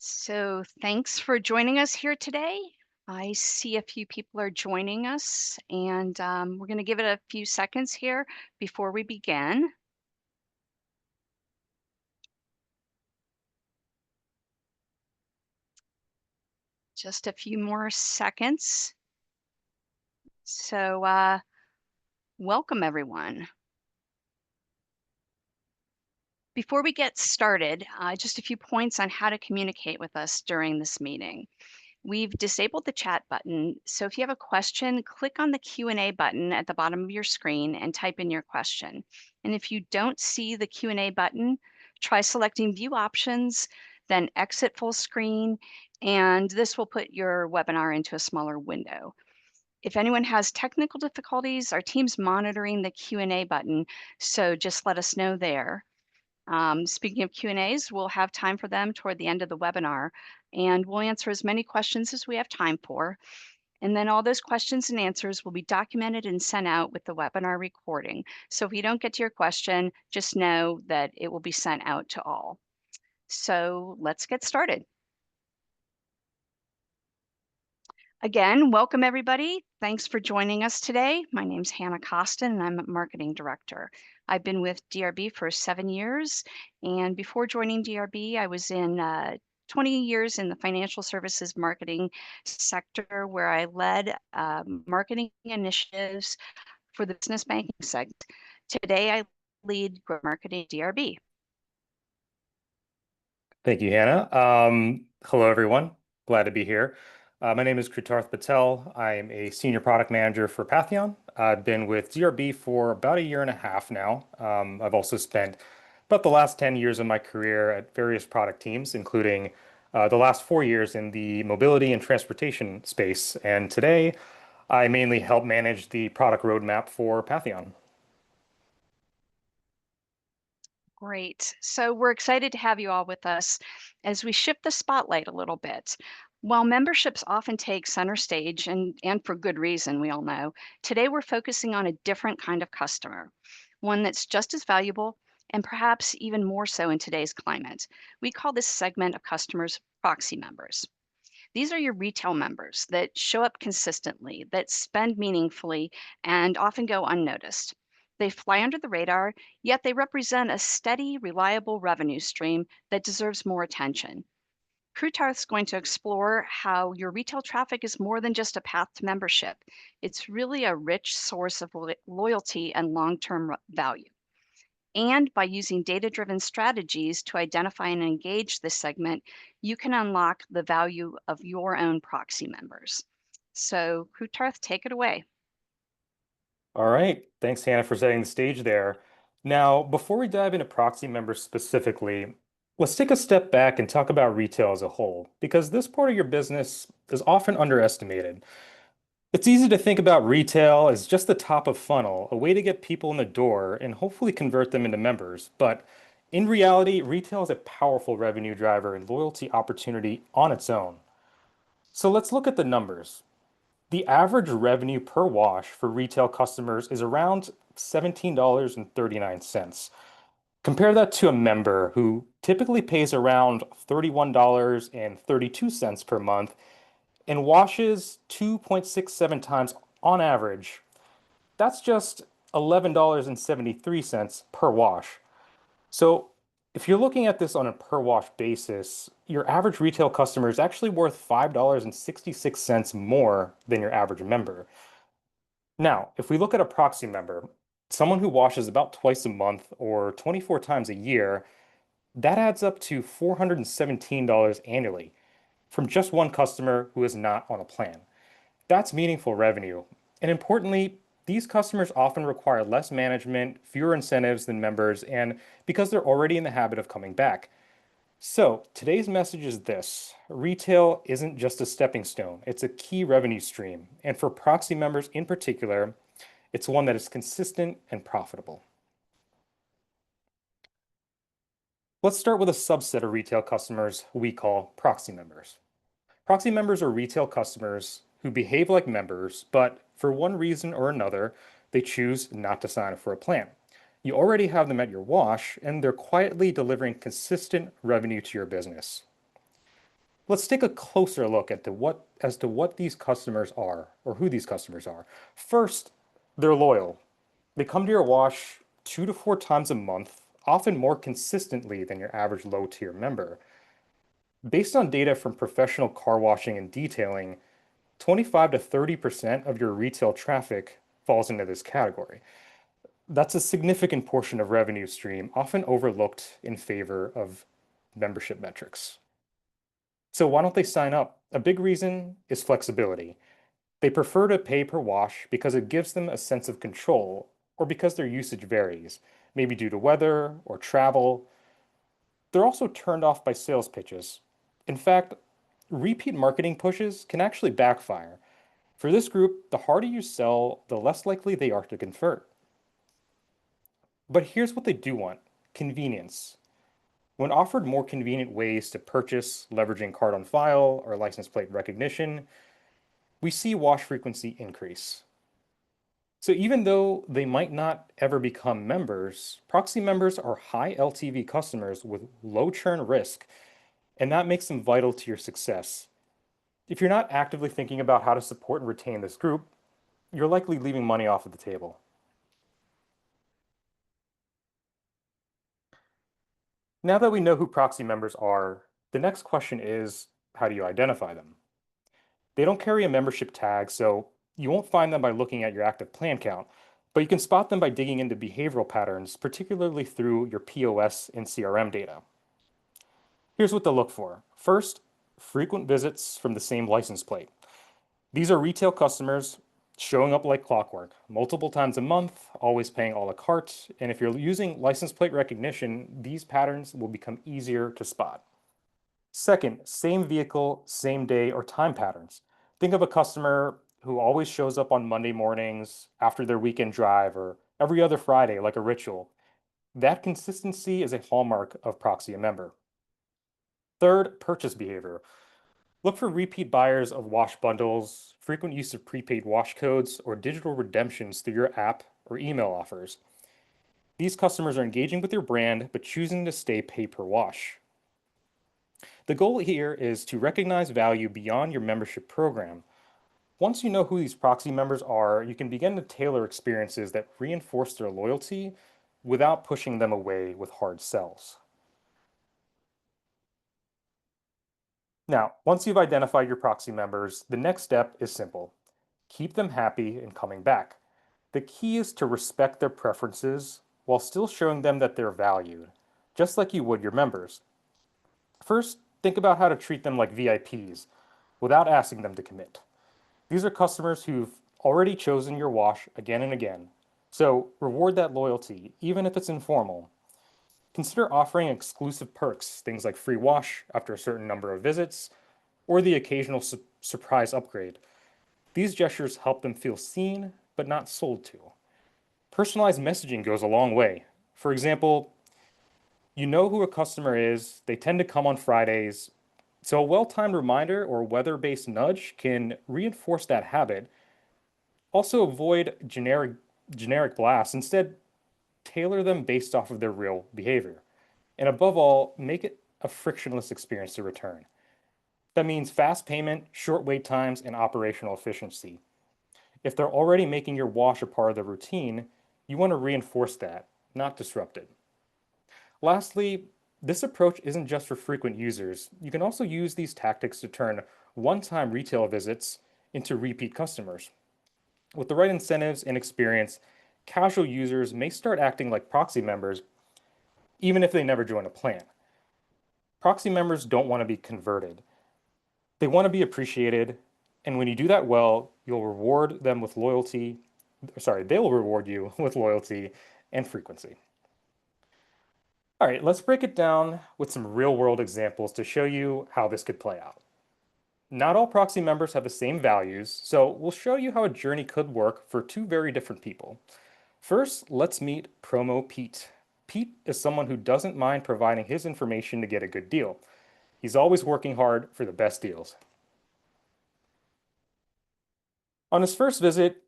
So, thanks for joining us here today. I see a few people are joining us, and we're going to give it a few seconds here before we begin. Just a few more seconds. So, welcome everyone. Before we get started, just a few points on how to communicate with us during this meeting. We've disabled the chat button, so if you have a question, click on the Q&A button at the bottom of your screen and type in your question. And if you don't see the Q&A button, try selecting View Options, then Exit Full Screen, and this will put your webinar into a smaller window. If anyone has technical difficulties, our team's monitoring the Q&A button, so just let us know there. Speaking of Q&As, we'll have time for them toward the end of the webinar, and we'll answer as many questions as we have time for. And then all those questions and answers will be documented and sent out with the webinar recording. So if you don't get to your question, just know that it will be sent out to all. So let's get started. Again, welcome everybody. Thanks for joining us today. My name's Hannah Costin and I'm a marketing director. I've been with DRB for 7 years, and before joining DRB, I was in 20 years in the financial services marketing sector where I led marketing initiatives for the business banking segment. Today, I lead growth marketing at DRB. Thank you, Hannah. Hello, everyone. Glad to be here. My name is Kritarth Patel. I am a senior product manager for Patheon. I've been with DRB for about 1.5 years now. I've also spent about the last 10 years of my career at various product teams, including the last 4 years in the mobility and transportation space. And today, I mainly help manage the product roadmap for Patheon. Great. So we're excited to have you all with us as we shift the spotlight a little bit. While memberships often take center stage, and for good reason, we all know, today we're focusing on a different kind of customer, one that's just as valuable and perhaps even more so in today's climate. We call this segment of customers proxy members. These are your retail members that show up consistently, that spend meaningfully, and often go unnoticed. They fly under the radar, yet they represent a steady, reliable revenue stream that deserves more attention. Krutarth's going to explore how your retail traffic is more than just a path to membership. It's really a rich source of loyalty and long-term value. And by using data-driven strategies to identify and engage this segment, you can unlock the value of your own proxy members. So Krutarth, take it away. All right. Thanks, Hannah, for setting the stage there. Now, before we dive into proxy members specifically, let's take a step back and talk about retail as a whole, because this part of your business is often underestimated. It's easy to think about retail as just the top of funnel, a way to get people in the door and hopefully convert them into members. But in reality, retail is a powerful revenue driver and loyalty opportunity on its own. So let's look at the numbers. The average revenue per wash for retail customers is around $17.39. Compare that to a member who typically pays around $31.32 per month and washes 2.67 times on average. That's just $11.73 per wash. So if you're looking at this on a per wash basis, your average retail customer is actually worth $5.66 more than your average member. Now, if we look at a proxy member, someone who washes about twice a month or 24 times a year, that adds up to $417 annually from just one customer who is not on a plan. That's meaningful revenue. And importantly, these customers often require less management, fewer incentives than members, and because they're already in the habit of coming back. So today's message is this: retail isn't just a stepping stone, it's a key revenue stream. And for proxy members in particular, it's one that is consistent and profitable. Let's start with a subset of retail customers we call proxy members. Proxy members are retail customers who behave like members, but for one reason or another, they choose not to sign up for a plan. You already have them at your wash, and they're quietly delivering consistent revenue to your business. Let's take a closer look at what these customers are or who these customers are. First, they're loyal. They come to your wash 2 to 4 times a month, often more consistently than your average low-tier member. Based on data from professional car washing and detailing, 25 to 30% of your retail traffic falls into this category. That's a significant portion of revenue stream, often overlooked in favor of membership metrics. So why don't they sign up? A big reason is flexibility. They prefer to pay per wash because it gives them a sense of control or because their usage varies, maybe due to weather or travel. They're also turned off by sales pitches. In fact, repeat marketing pushes can actually backfire. For this group, the harder you sell, the less likely they are to convert. But here's what they do want: convenience. When offered more convenient ways to purchase, leveraging card on file or license plate recognition, we see wash frequency increase. So even though they might not ever become members, proxy members are high LTV customers with low churn risk, and that makes them vital to your success. If you're not actively thinking about how to support and retain this group, you're likely leaving money off of the table. Now that we know who proxy members are, the next question is, how do you identify them? They don't carry a membership tag, so you won't find them by looking at your active plan count, but you can spot them by digging into behavioral patterns, particularly through your POS and CRM data. Here's what to look for. First, frequent visits from the same license plate. These are retail customers showing up like clockwork, multiple times a month, always paying a la carte, and if you're using license plate recognition, these patterns will become easier to spot. Second, same vehicle, same day, or time patterns. Think of a customer who always shows up on Monday mornings after their weekend drive or every other Friday like a ritual. That consistency is a hallmark of Proxy a member. Third, purchase behavior. Look for repeat buyers of wash bundles, frequent use of prepaid wash codes, or digital redemptions through your app or email offers. These customers are engaging with your brand but choosing to stay pay per wash. The goal here is to recognize value beyond your membership program. Once you know who these proxy members are, you can begin to tailor experiences that reinforce their loyalty without pushing them away with hard sells. Now, once you've identified your proxy members, the next step is simple. Keep them happy and coming back. The key is to respect their preferences while still showing them that they're valued, just like you would your members. First, think about how to treat them like VIPs without asking them to commit. These are customers who've already chosen your wash again and again. So reward that loyalty, even if it's informal. Consider offering exclusive perks, things like free wash after a certain number of visits, or the occasional surprise upgrade. These gestures help them feel seen, but not sold to. Personalized messaging goes a long way. For example, you know who a customer is, they tend to come on Fridays, so a well-timed reminder or weather-based nudge can reinforce that habit. Also avoid generic blasts. Instead, tailor them based off of their real behavior. And above all, make it a frictionless experience to return. That means fast payment, short wait times, and operational efficiency. If they're already making your wash a part of the routine, you want to reinforce that, not disrupt it. Lastly, this approach isn't just for frequent users. You can also use these tactics to turn one-time retail visits into repeat customers. With the right incentives and experience, casual users may start acting like proxy members even if they never join a plan. Proxy members don't want to be converted. They want to be appreciated, and when you do that well, you'll reward them with loyalty. Sorry, they will reward you with loyalty and frequency. All right, let's break it down with some real-world examples to show you how this could play out. Not all proxy members have the same values, so we'll show you how a journey could work for two very different people. First, let's meet Promo Pete. Pete is someone who doesn't mind providing his information to get a good deal. He's always working hard for the best deals. On his first visit,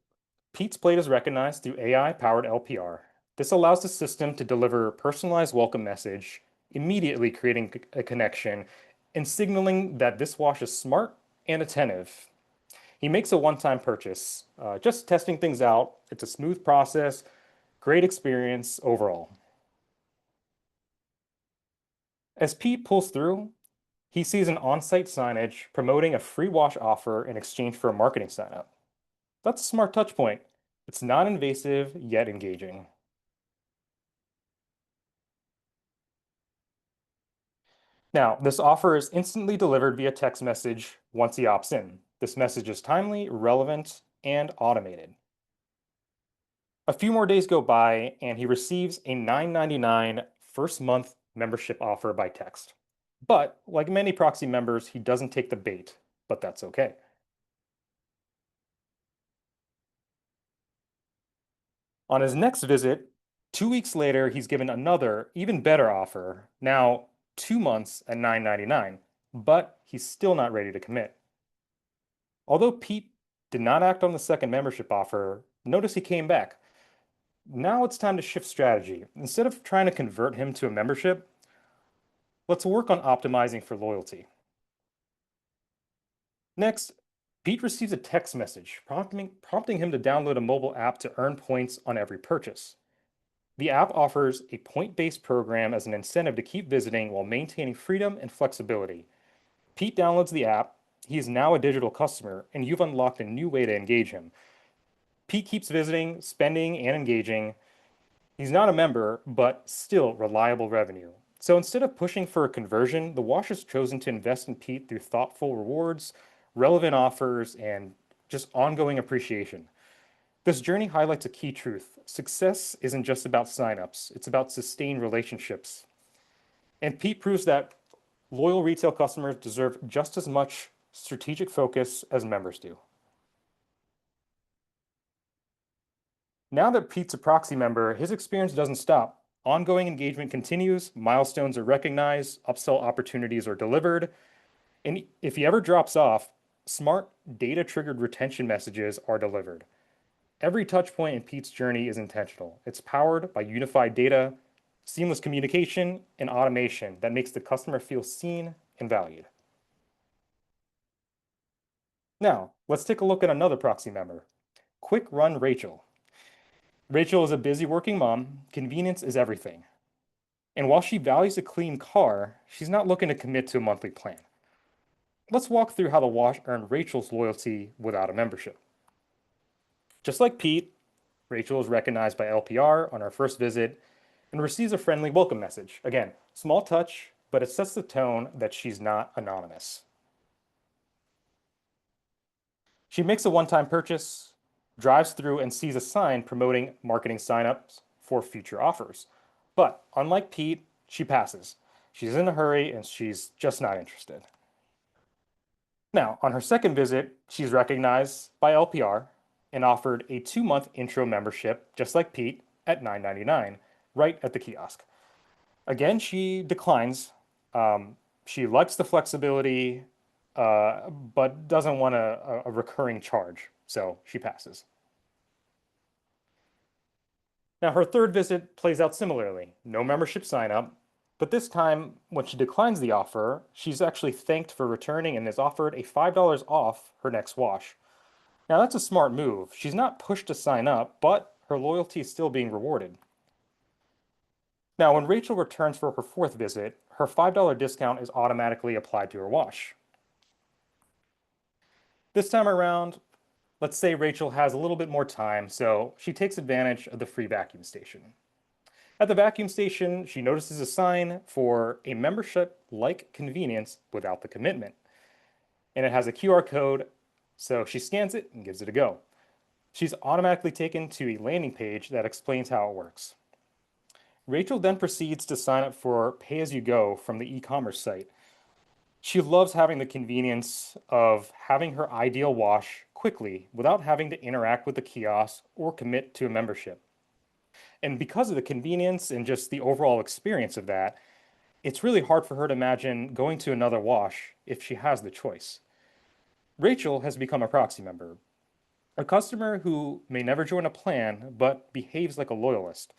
Pete's plate is recognized through AI-powered LPR. This allows the system to deliver a personalized welcome message, immediately creating a connection and signaling that this wash is smart and attentive. He makes a one-time purchase, just testing things out. It's a smooth process, great experience overall. As Pete pulls through, he sees an on-site signage promoting a free wash offer in exchange for a marketing sign-up. That's a smart touch point. It's non-invasive yet engaging. Now, this offer is instantly delivered via text message once he opts in. This message is timely, relevant, and automated. A few more days go by, and he receives a $9.99 first month membership offer by text. But, like many Proxy members, he doesn't take the bait, but that's okay. On his next visit, 2 weeks later, he's given another, even better offer, now 2 months at $9.99, but he's still not ready to commit. Although Pete did not act on the second membership offer, notice he came back. Now it's time to shift strategy. Instead of trying to convert him to a membership, let's work on optimizing for loyalty. Next, Pete receives a text message prompting him to download a mobile app to earn points on every purchase. The app offers a point-based program as an incentive to keep visiting while maintaining freedom and flexibility. Pete downloads the app. He is now a digital customer, and you've unlocked a new way to engage him. Pete keeps visiting, spending, and engaging. He's not a member, but still reliable revenue. So instead of pushing for a conversion, the wash has chosen to invest in Pete through thoughtful rewards, relevant offers, and just ongoing appreciation. This journey highlights a key truth. Success isn't just about signups, it's about sustained relationships. And Pete proves that loyal retail customers deserve just as much strategic focus as members do. Now that Pete's a Proxy member, his experience doesn't stop. Ongoing engagement continues, milestones are recognized, upsell opportunities are delivered, and if he ever drops off, smart data-triggered retention messages are delivered. Every touch point in Pete's journey is intentional. It's powered by unified data, seamless communication, and automation that makes the customer feel seen and valued. Now, let's take a look at another Proxy member, Quick Run Rachel. Rachel is a busy working mom. Convenience is everything. And while she values a clean car, she's not looking to commit to a monthly plan. Let's walk through how the wash earned Rachel's loyalty without a membership. Just like Pete, Rachel is recognized by LPR on her first visit and receives a friendly welcome message. Again, small touch, but it sets the tone that she's not anonymous. She makes a one-time purchase, drives through and sees a sign promoting marketing signups for future offers. But unlike Pete, she passes. She's in a hurry and she's just not interested. Now, on her second visit, she's recognized by LPR and offered a 2-month intro membership, just like Pete, at $9.99, right at the kiosk. Again, she declines. She likes the flexibility, but doesn't want a recurring charge, so she passes. Now, her third visit plays out similarly. No membership sign up, but this time, when she declines the offer, she's actually thanked for returning and is offered a $5 off her next wash. Now, that's a smart move. She's not pushed to sign up, but her loyalty is still being rewarded. Now, when Rachel returns for her fourth visit, her $5 discount is automatically applied to her wash. This time around, let's say Rachel has a little bit more time, so she takes advantage of the free vacuum station. At the vacuum station, she notices a sign for a membership-like convenience without the commitment. And it has a QR code, so she scans it and gives it a go. She's automatically taken to a landing page that explains how it works. Rachel then proceeds to sign up for pay-as-you-go from the e-commerce site. She loves having the convenience of having her ideal wash quickly without having to interact with the kiosk or commit to a membership. And because of the convenience and just the overall experience of that, it's really hard for her to imagine going to another wash if she has the choice. Rachel has become a Proxy member, a customer who may never join a plan but behaves like a loyalist.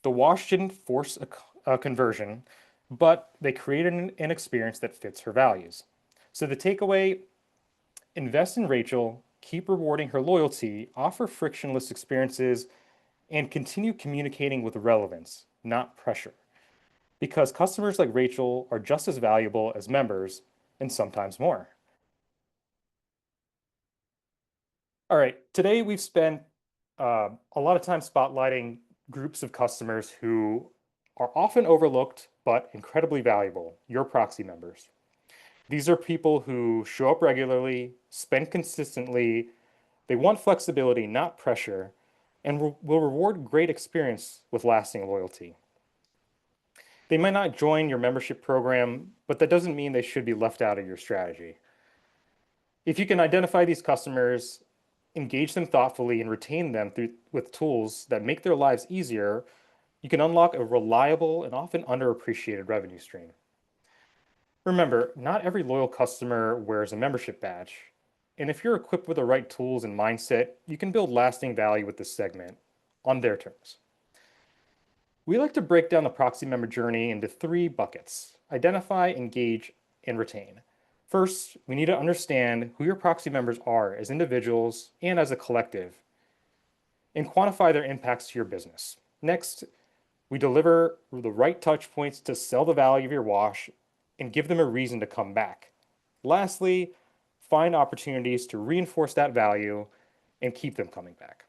The wash didn't force a conversion, but they created an experience that fits her values. So the takeaway, invest in Rachel, keep rewarding her loyalty, offer frictionless experiences, and continue communicating with relevance, not pressure. Because customers like Rachel are just as valuable as members, and sometimes more. All right, today we've spent a lot of time spotlighting groups of customers who are often overlooked but incredibly valuable, your proxy members. These are people who show up regularly, spend consistently, they want flexibility, not pressure, and will reward great experience with lasting loyalty. They might not join your membership program, but that doesn't mean they should be left out of your strategy. If you can identify these customers, engage them thoughtfully, and retain them with tools that make their lives easier, you can unlock a reliable and often underappreciated revenue stream. Remember, not every loyal customer wears a membership badge. And if you're equipped with the right tools and mindset, you can build lasting value with this segment on their terms. We like to break down the proxy member journey into three buckets: identify, engage, and retain. First, we need to understand who your proxy members are as individuals and as a collective, and quantify their impacts to your business. Next, we deliver the right touch points to sell the value of your wash and give them a reason to come back. Lastly, find opportunities to reinforce that value and keep them coming back.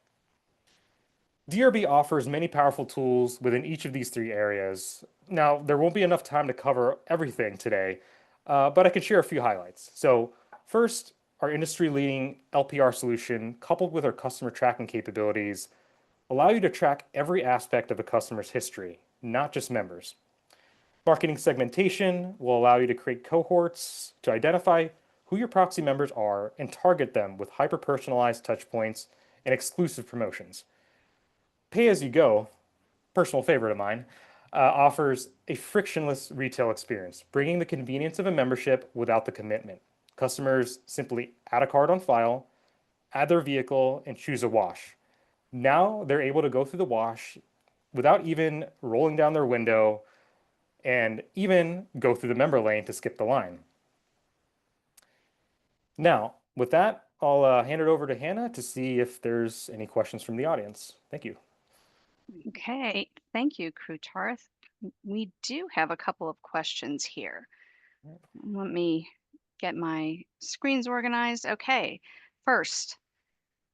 DRB offers many powerful tools within each of these three areas. Now, there won't be enough time to cover everything today, but I can share a few highlights. So, first, our industry-leading LPR solution, coupled with our customer tracking capabilities, allow you to track every aspect of a customer's history, not just members. Marketing segmentation will allow you to create cohorts to identify who your proxy members are and target them with hyper-personalized touchpoints and exclusive promotions. Pay as you go, personal favorite of mine, offers a frictionless retail experience, bringing the convenience of a membership without the commitment. Customers simply add a card on file, add their vehicle, and choose a wash. Now they're able to go through the wash without even rolling down their window and even go through the member lane to skip the line. Now, with that, I'll hand it over to Hannah to see if there's any questions from the audience. Thank you. Okay, thank you, Krutarth. We do have a couple of questions here. Let me get my screens organized. Okay, first,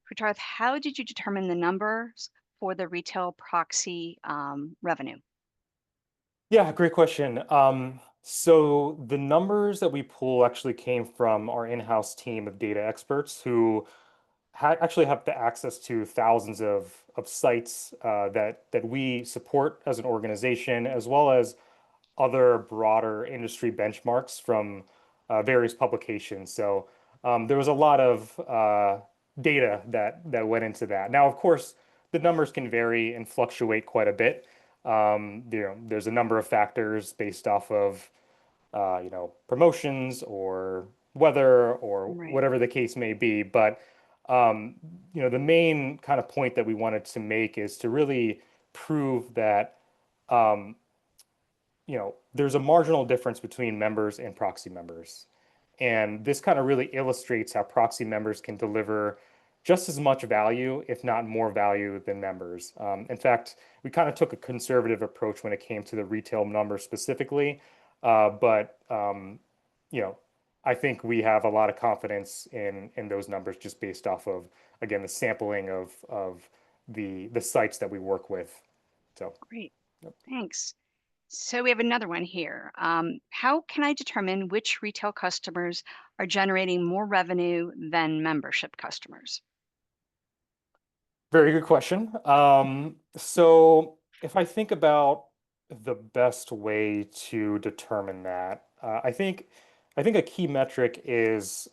Krutarth, how did you determine the numbers for the retail proxy revenue? Yeah, great question. So the numbers that we pull actually came from our in-house team of data experts who actually have the access to thousands of sites that we support as an organization, as well as other broader industry benchmarks from various publications. So there was a lot of data that went into that. Now, of course, the numbers can vary and fluctuate quite a bit. There's a number of factors based off of promotions or weather or Right, whatever the case may be. But um, the main kind of point that we wanted to make is to really prove that um, there's a marginal difference between members and proxy members. And this kind of really illustrates how proxy members can deliver just as much value, if not more value than members. In fact, we kind of took a conservative approach when it came to the retail numbers specifically. But I think we have a lot of confidence in those numbers just based off of, again, the sampling of the sites that we work with. So. great, thanks. So we have another one here. How can I determine which retail customers are generating more revenue than membership customers? Very good question. So if I think about the best way to determine that, I think a key metric is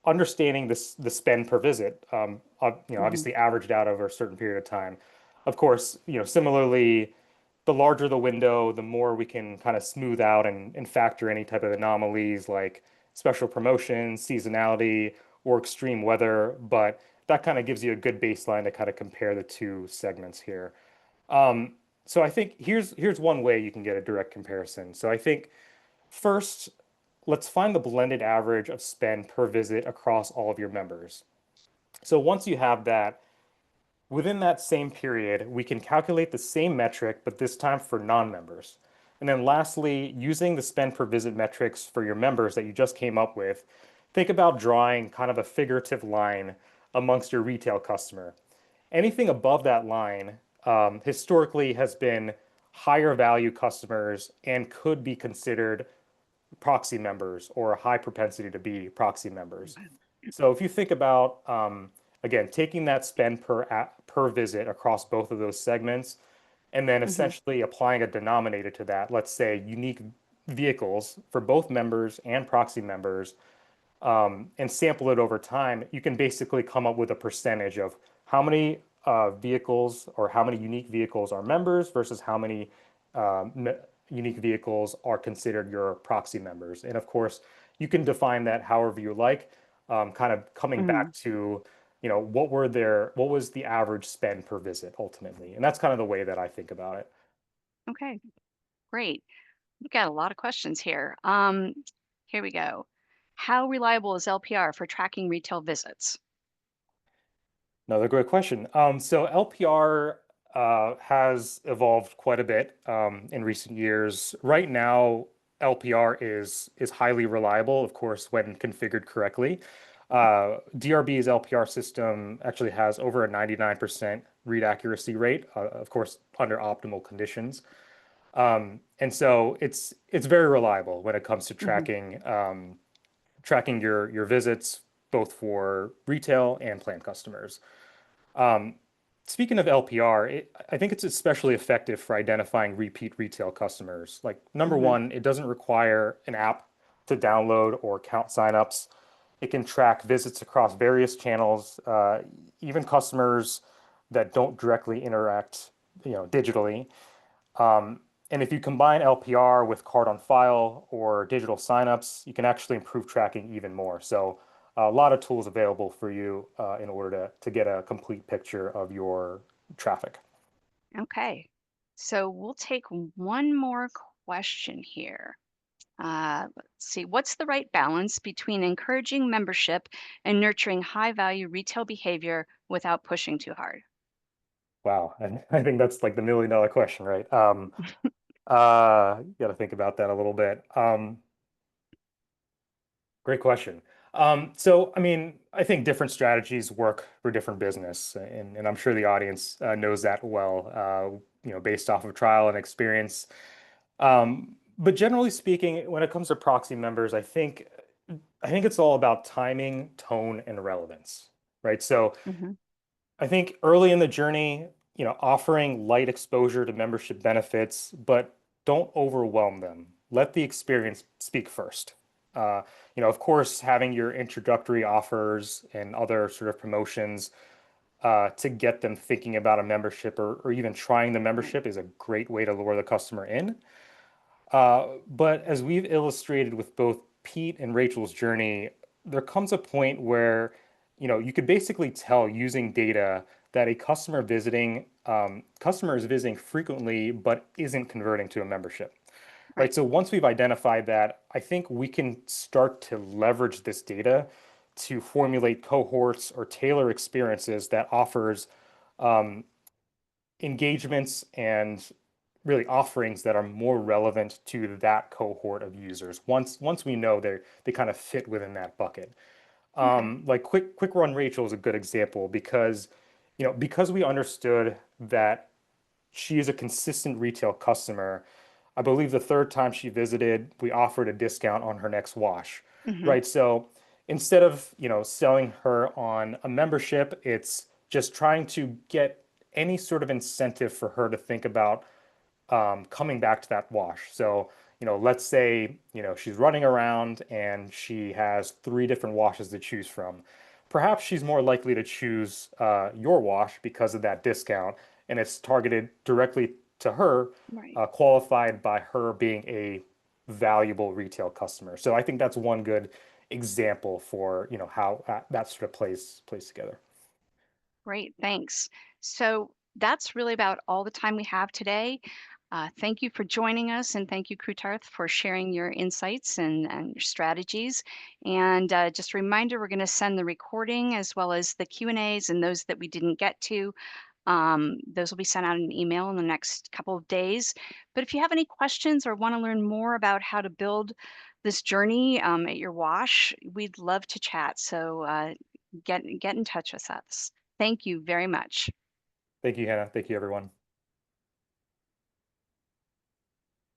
understanding the spend per visit. Hmm. Obviously averaged out over a certain period of time. Of course, similarly, the larger the window, the more we can kind of smooth out and factor any type of anomalies like special promotions, seasonality, or extreme weather. But that kind of gives you a good baseline to kind of compare the two segments here. So I think here's one way you can get a direct comparison. So I think first, let's find the blended average of spend per visit across all of your members. So once you have that, within that same period, we can calculate the same metric, but this time for non-members. And then lastly, using the spend per visit metrics for your members that you just came up with, think about drawing kind of a figurative line amongst your retail customer. Anything above that line historically has been higher value customers and could be considered proxy members or a high propensity to be proxy members. So if you think about, again, taking that spend per visit across both of those segments, and then Hmm. essentially applying a denominator to that, let's say unique vehicles for both members and proxy members, and sample it over time, you can basically come up with a percentage of how many vehicles or how many unique vehicles are members versus how many me unique vehicles are considered your proxy members. And of course, you can define that however you like, kind of coming Hmm. back to, what was the average spend per visit ultimately? And that's kind of the way that I think about it. Okay, great. We've got a lot of questions here. Here we go. How reliable is LPR for tracking retail visits? Another great question. So LPR has evolved quite a bit in recent years. Right now, LPR is highly reliable, of course, when configured correctly. DRB's LPR system actually has over a 99% read accuracy rate, of course, under optimal conditions. And so it's very reliable when it comes to Hmm. tracking your visits, both for retail and planned customers. Um, Speaking of LPR, I think it's especially effective for identifying repeat retail customers. Like number Hmm. one, it doesn't require an app to download or count signups. It can track visits across various channels, even customers that don't directly interact, digitally. Um, and if you combine LPR with card on file or digital signups, you can actually improve tracking even more. So a lot of tools available for you in order to get a complete picture of your traffic. Okay. So we'll take one more question here. Let's see. What's the right balance between encouraging membership and nurturing high value retail behavior without pushing too hard? Wow, and I think that's like the million-dollar question, right? Got to think about that a little bit. Great question. So, I mean, I think different strategies work for different business, and I'm sure the audience knows that well, based off of trial and experience. But generally speaking, when it comes to proxy members, I think it's all about timing, tone, and relevance, right? So Hmm. I think early in the journey, offering light exposure to membership benefits, but don't overwhelm them. Let the experience speak first. Uh, of course, having your introductory offers and other sort of promotions to get them thinking about a membership or even trying the Right. membership is a great way to lure the customer in. But as we've illustrated with both Pete and Rachel's journey, there comes a point where, you could basically tell using data that a customer is visiting frequently but isn't converting to a membership, right? Right. So once we've identified that, I think we can start to leverage this data to formulate cohorts or tailor experiences that offers um, engagements and really offerings that are more relevant to that cohort of users. Once we know they kind of fit within that bucket. Okay. Like Quick Run Rachel is a good example because we understood that she is a consistent retail customer. I believe the third time she visited, we offered a discount on her next wash, Hmm. right? So instead of, selling her on a membership, it's just trying to get any sort of incentive for her to think about coming back to that wash. So, let's say, she's running around and she has three different washes to choose from. Perhaps she's more likely to choose your wash because of that discount, and it's targeted directly to her, Right. qualified by her being a valuable retail customer. So I think that's one good example for, how that sort of plays together. Great. Thanks. So that's really about all the time we have today. Thank you for joining us, and thank you, Krutarth, for sharing your insights and your strategies. And just a reminder, we're going to send the recording as well as the Q&As and those that we didn't get to. Those will be sent out in an email in the next couple of days. But if you have any questions or want to learn more about how to build this journey at your wash, we'd love to chat. So get in touch with us. Thank you very much. Thank you, Hannah. Thank you, everyone.